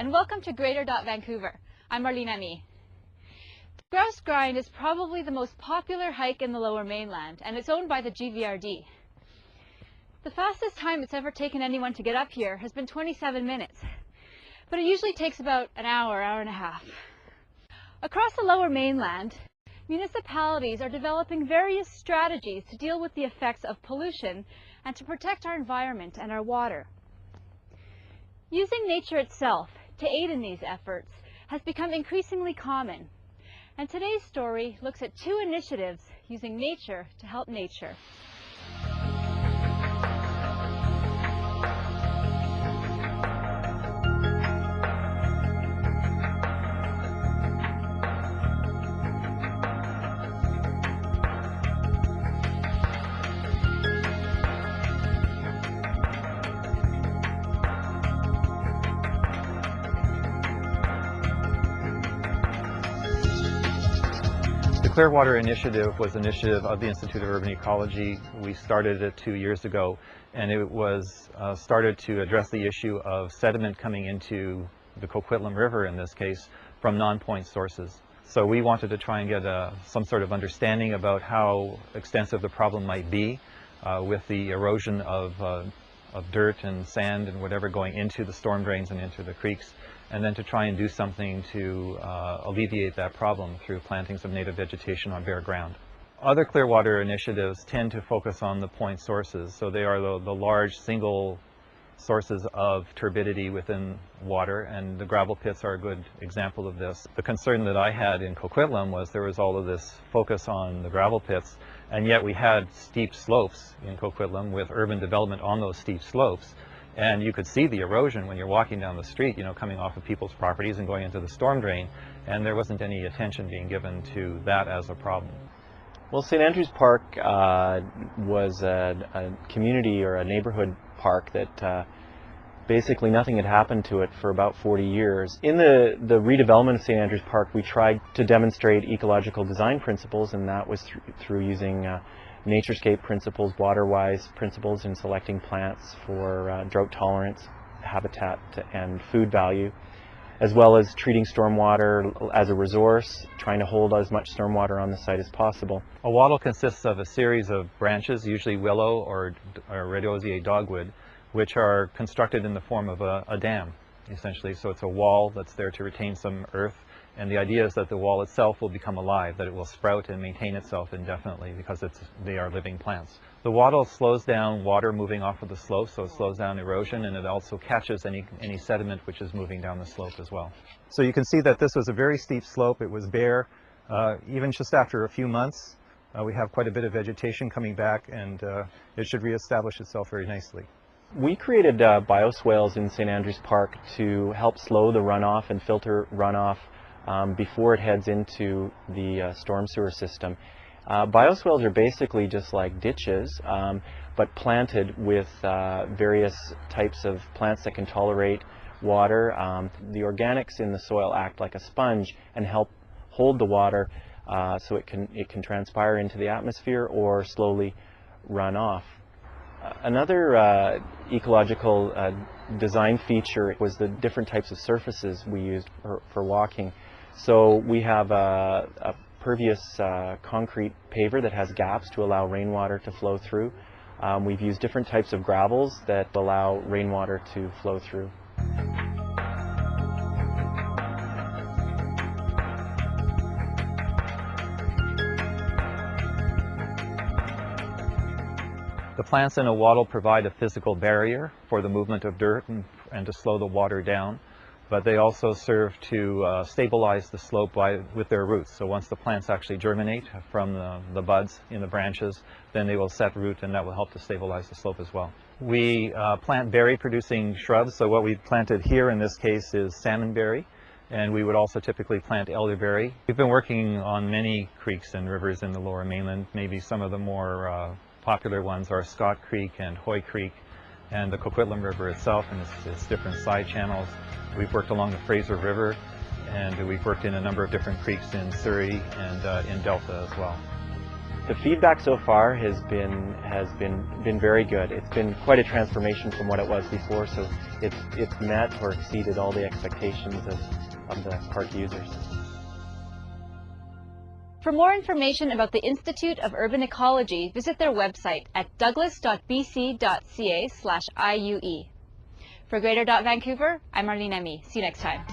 and welcome to Greater Vancouver. I'm Marlene Emmy. The Grouse Grind is probably the most popular hike in the Lower Mainland, and it's owned by the GVRD. The fastest time it's ever taken anyone to get up here has been 27 minutes, but it usually takes about an hour, hour and a half. Across the Lower Mainland, municipalities are developing various strategies to deal with the effects of pollution and to protect our environment and our water. Using nature itself to aid in these efforts has become increasingly common, and today's story looks at two initiatives using nature to help nature. The Clearwater Initiative was an initiative of the Institute of Urban Ecology. We started it 2 years ago, and it was started to address the issue of sediment coming into the Coquitlam River, in this case, from non-point sources. So we wanted to try and get some sort of understanding about how extensive the problem might be with the erosion of dirt and sand and whatever going into the storm drains and into the creeks, and then to try and do something to alleviate that problem through plantings of native vegetation on bare ground. Other Clearwater initiatives tend to focus on the point sources, so they are the large single sources of turbidity within water, and the gravel pits are a good example of this. The concern that I had in Coquitlam was there was all of this focus on the gravel pits, and yet we had steep slopes in Coquitlam with urban development on those steep slopes. And you could see the erosion when you're walking down the street, you know, coming off of people's properties and going into the storm drain, and there wasn't any attention being given to that as a problem. Well, St. Andrews Park was a community or a neighborhood park that basically nothing had happened to it for about 40 years. In the redevelopment of St. Andrews Park, we tried to demonstrate ecological design principles, and that was through using naturescape principles, water-wise principles in selecting plants for drought tolerance, habitat, and food value, as well as treating stormwater as a resource, trying to hold as much stormwater on the site as possible. A wattle consists of a series of branches, usually willow or red osier dogwood, which are constructed in the form of a dam, essentially. So it's a wall that's there to retain some earth. And the idea is that the wall itself will become alive, that it will sprout and maintain itself indefinitely because they are living plants. The wattle slows down water moving off of the slope, so it slows down erosion, and it also catches any sediment which is moving down the slope as well. So you can see that this was a very steep slope. It was bare. Even just after a few months, we have quite a bit of vegetation coming back, and it should reestablish itself very nicely. We created bioswales in St. Andrews Park to help slow the runoff and filter runoff before it heads into the storm sewer system. Bioswales are basically just like ditches, but planted with various types of plants that can tolerate water. The organics in the soil act like a sponge and help hold the water so it can transpire into the atmosphere or slowly run off. Another ecological design feature was the different types of surfaces we used for walking. So we have a pervious concrete paver that has gaps to allow rainwater to flow through. We've used different types of gravels that allow rainwater to flow through. The plants in a wattle provide a physical barrier for the movement of dirt and to slow the water down, but they also serve to stabilize the slope with their roots. So once the plants actually germinate from the buds in the branches, then they will set root, and that will help to stabilize the slope as well. We plant berry-producing shrubs, so what we've planted here in this case is salmonberry, and we would also typically plant elderberry. We've been working on many creeks and rivers in the Lower Mainland. Maybe some of the more popular ones are Scott Creek and Hoy Creek, and the Coquitlam River itself and its different side channels. We've worked along the Fraser River, and we've worked in a number of different creeks in Surrey and in Delta as well. The feedback so far has been very good. It's been quite a transformation from what it was before, so it's met or exceeded all the expectations of the park users. For more information about the Institute of Urban Ecology, visit their website at douglas.bc.ca/IUE. For Greater Vancouver, I'm Marlene Emmy. See you next time.